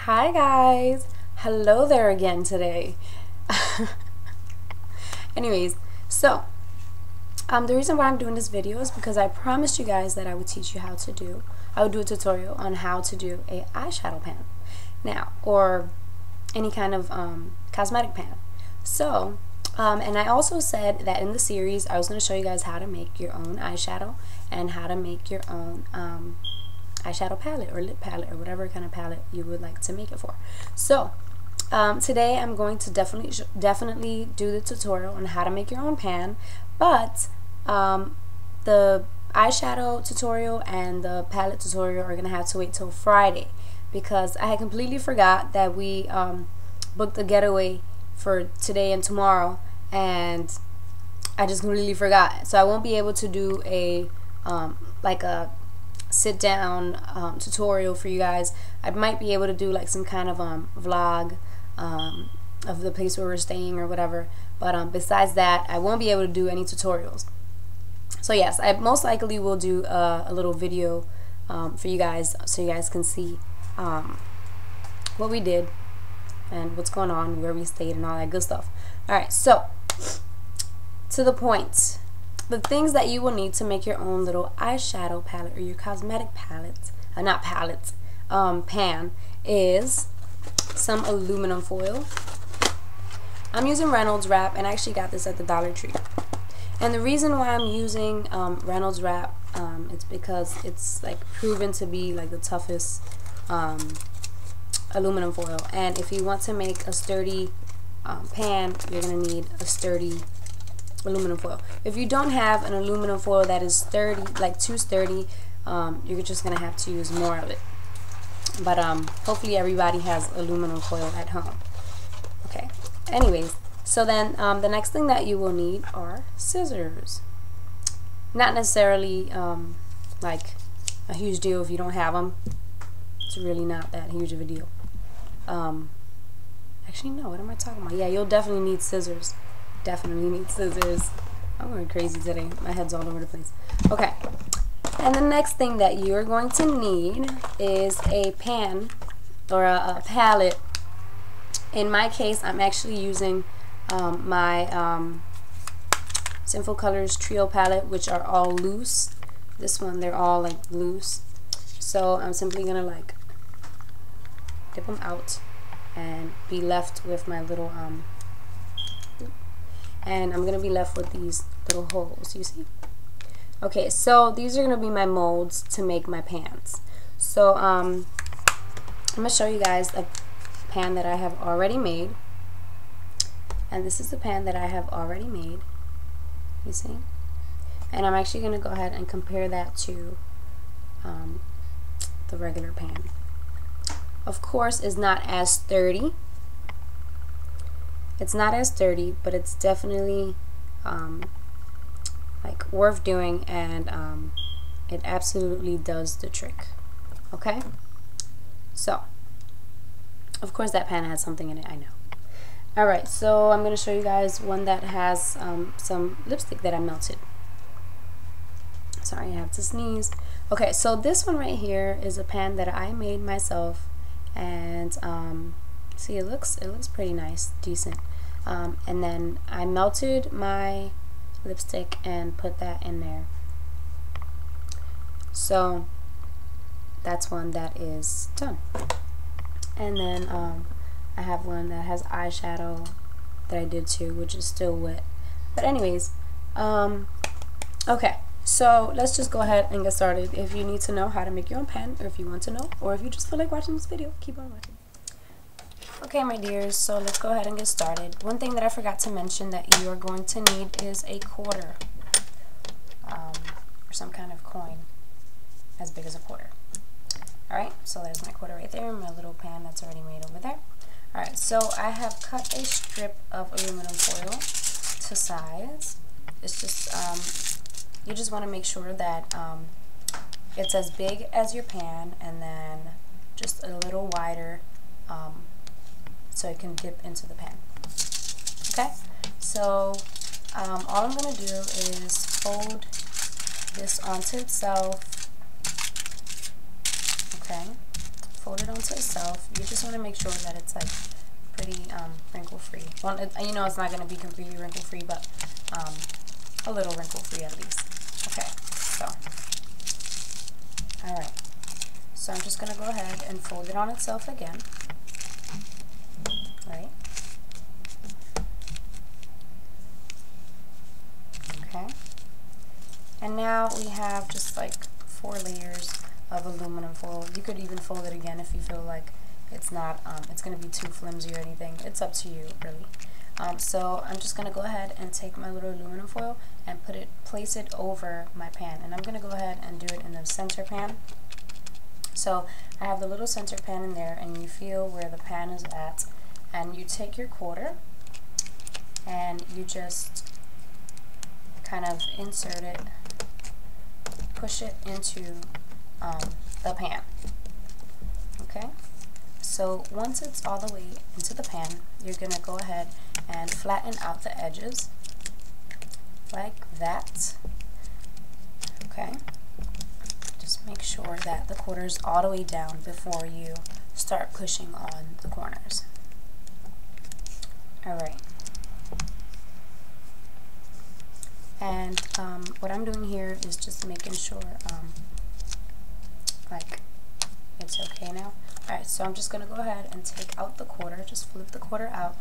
Hi guys, hello there again today. Anyways, so the reason why I'm doing this video is because I promised you guys that I would teach you how to do, I would do a tutorial on how to do a eyeshadow pan now, or any kind of cosmetic pan. So and I also said that in the series I was going to show you guys how to make your own eyeshadow and how to make your own eyeshadow palette or lip palette or whatever kind of palette you would like to make it for. So today I'm going to definitely do the tutorial on how to make your own pan, but the eyeshadow tutorial and the palette tutorial are gonna have to wait till Friday because I had completely forgot that we booked a getaway for today and tomorrow, and I just completely forgot. So I won't be able to do a like a sit down tutorial for you guys. I might be able to do like some kind of vlog of the place where we're staying or whatever, but besides that I won't be able to do any tutorials. So yes, I most likely will do a little video for you guys so you guys can see what we did and what's going on, where we stayed and all that good stuff. Alright, so to the point. The things that you will need to make your own little eyeshadow palette or your cosmetic palette, not palette, pan, is some aluminum foil. I'm using Reynolds wrap, and I actually got this at the Dollar Tree. And the reason why I'm using Reynolds wrap, it's because it's like proven to be like the toughest aluminum foil. And if you want to make a sturdy pan, you're gonna need a sturdy aluminum foil. If you don't have an aluminum foil that is sturdy, like too sturdy, you're just gonna have to use more of it. But hopefully everybody has aluminum foil at home. Okay. Anyways, so then the next thing that you will need are scissors. Not necessarily like a huge deal if you don't have them. It's really not that huge of a deal. Actually, no. What am I talking about? Yeah, you'll definitely need scissors. Definitely need scissors. I'm going crazy today. My head's all over the place. Okay. And the next thing that you are going to need is a pan or a palette. In my case, I'm actually using my Sinful Colors Trio palette, which are all loose. This one, they're all like loose. So I'm simply going to like dip them out and be left with my little and I'm going to be left with these little holes, you see? Okay, so these are going to be my molds to make my pans. So I'm going to show you guys a pan that I have already made. And this is the pan that I have already made, you see? And I'm actually going to go ahead and compare that to the regular pan. Of course, it's not as sturdy. It's not as sturdy, but it's definitely like worth doing, and it absolutely does the trick. Okay, so of course that pan has something in it, I know. Alright, so I'm going to show you guys one that has some lipstick that I melted. Sorry, I have to sneeze. Okay, so this one right here is a pan that I made myself, and see, it looks pretty nice, decent. And then I melted my lipstick and put that in there. So that's one that is done. And then I have one that has eyeshadow that I did too, which is still wet. But anyways, okay. So let's just go ahead and get started. If you need to know how to make your own pan, or if you want to know, or if you just feel like watching this video, keep on watching. Okay, my dears, so let's go ahead and get started. One thing that I forgot to mention that you are going to need is a quarter, or some kind of coin as big as a quarter. Alright, so there's my quarter right there, my little pan that's already made over there. Alright, so I have cut a strip of aluminum foil to size. It's just, you just want to make sure that it's as big as your pan, and then just a little wider so it can dip into the pan. Okay, so all I'm going to do is fold this onto itself. Okay, fold it onto itself. You just want to make sure that it's like pretty wrinkle free. Well, you know it's not going to be completely wrinkle free, but a little wrinkle free at least. Okay, so alright, so I'm just going to go ahead and fold it on itself again, right? Okay, and now we have just like 4 layers of aluminum foil. You could even fold it again if you feel like it's not, it's going to be too flimsy or anything. It's up to you, really. So I'm just going to go ahead and take my little aluminum foil and place it over my pan. And I'm going to go ahead and do it in the center pan. So I have the little center pan in there, and you feel where the pan is at. And you take your quarter and you just kind of insert it, push it into the pan. Okay? So once it's all the way into the pan, you're going to go ahead and flatten out the edges like that. Okay? Just make sure that the quarter is all the way down before you start pushing on the corners. Alright. And what I'm doing here is just making sure like it's okay now. Alright, so I'm just going to go ahead and take out the quarter, just flip the quarter out,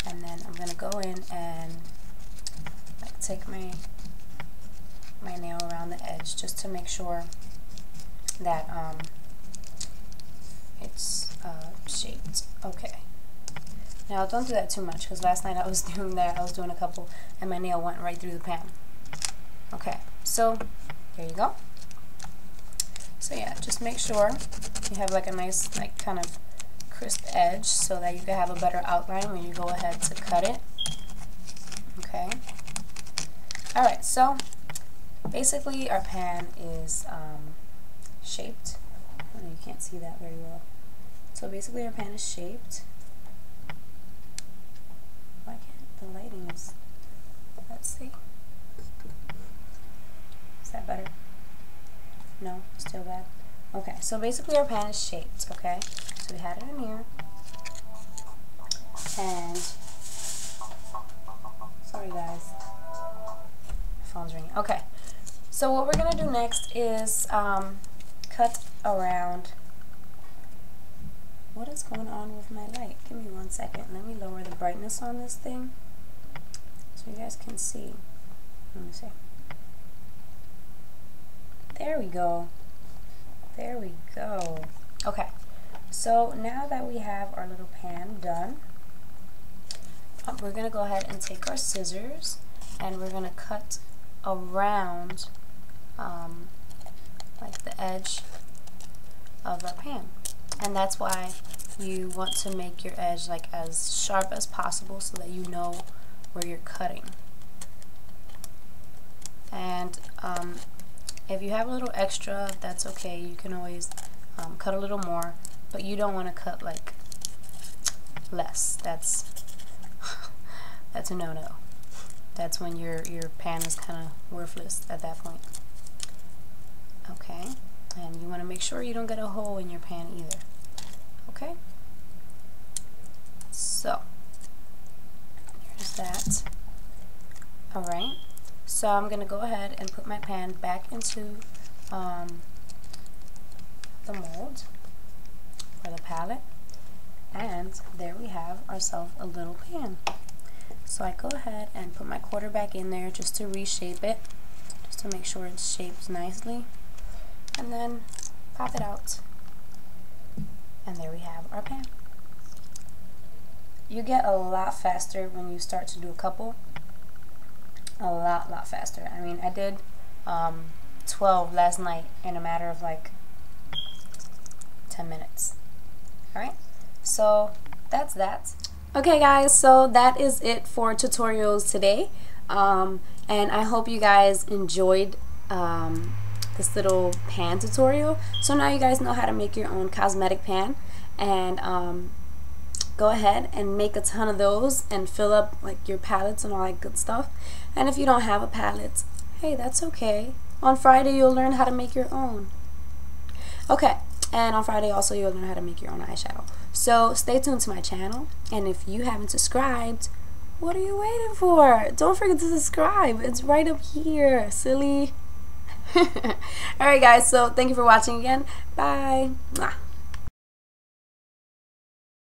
and then I'm going to go in and like take my nail around the edge just to make sure that it's shaped. Okay. Now don't do that too much, because last night I was doing that, I was doing a couple and my nail went right through the pan. Okay, so there you go. So yeah, just make sure you have like a nice, like kind of crisp edge so that you can have a better outline when you go ahead to cut it. Okay. Alright, so basically our pan is shaped. Oh, you can't see that very well. So basically our pan is shaped. Why can't the lighting is, let's see. Is that better? No, still bad. Okay, so basically our pan is shaped, okay? So we had it in here. And, sorry guys, my phone's ringing. Okay, so what we're going to do next is cut around. What is going on with my light? Give me 1 second. Let me lower the brightness on this thing so you guys can see. Let me see. There we go. There we go. Okay, so now that we have our little pan done, we're going to go ahead and take our scissors and we're going to cut around like the edge of our pan. And that's why you want to make your edge like as sharp as possible so that you know where you're cutting. And if you have a little extra, that's okay. You can always cut a little more, but you don't want to cut like less. That's that's a no-no. That's when your pan is kind of worthless at that point. Okay, and you want to make sure you don't get a hole in your pan either. Okay, so here's that. All right. So I'm going to go ahead and put my pan back into the mold or the palette, and there we have ourselves a little pan. So I go ahead and put my quarter back in there just to reshape it, just to make sure it's shaped nicely, and then pop it out, and there we have our pan. You get a lot faster when you start to do a couple. A lot faster. I mean, I did 12 last night in a matter of like 10 minutes. Alright, so that's that. Okay guys, so that is it for tutorials today. And I hope you guys enjoyed this little pan tutorial. So now you guys know how to make your own cosmetic pan, and go ahead and make a ton of those and fill up like your palettes and all that good stuff. And if you don't have a palette, hey, that's okay. On Friday you'll learn how to make your own. Okay, And on Friday also you'll learn how to make your own eyeshadow. So stay tuned to my channel, and if you haven't subscribed, what are you waiting for? Don't forget to subscribe. It's right up here, silly. Alright guys, so thank you for watching again. Bye. Mwah.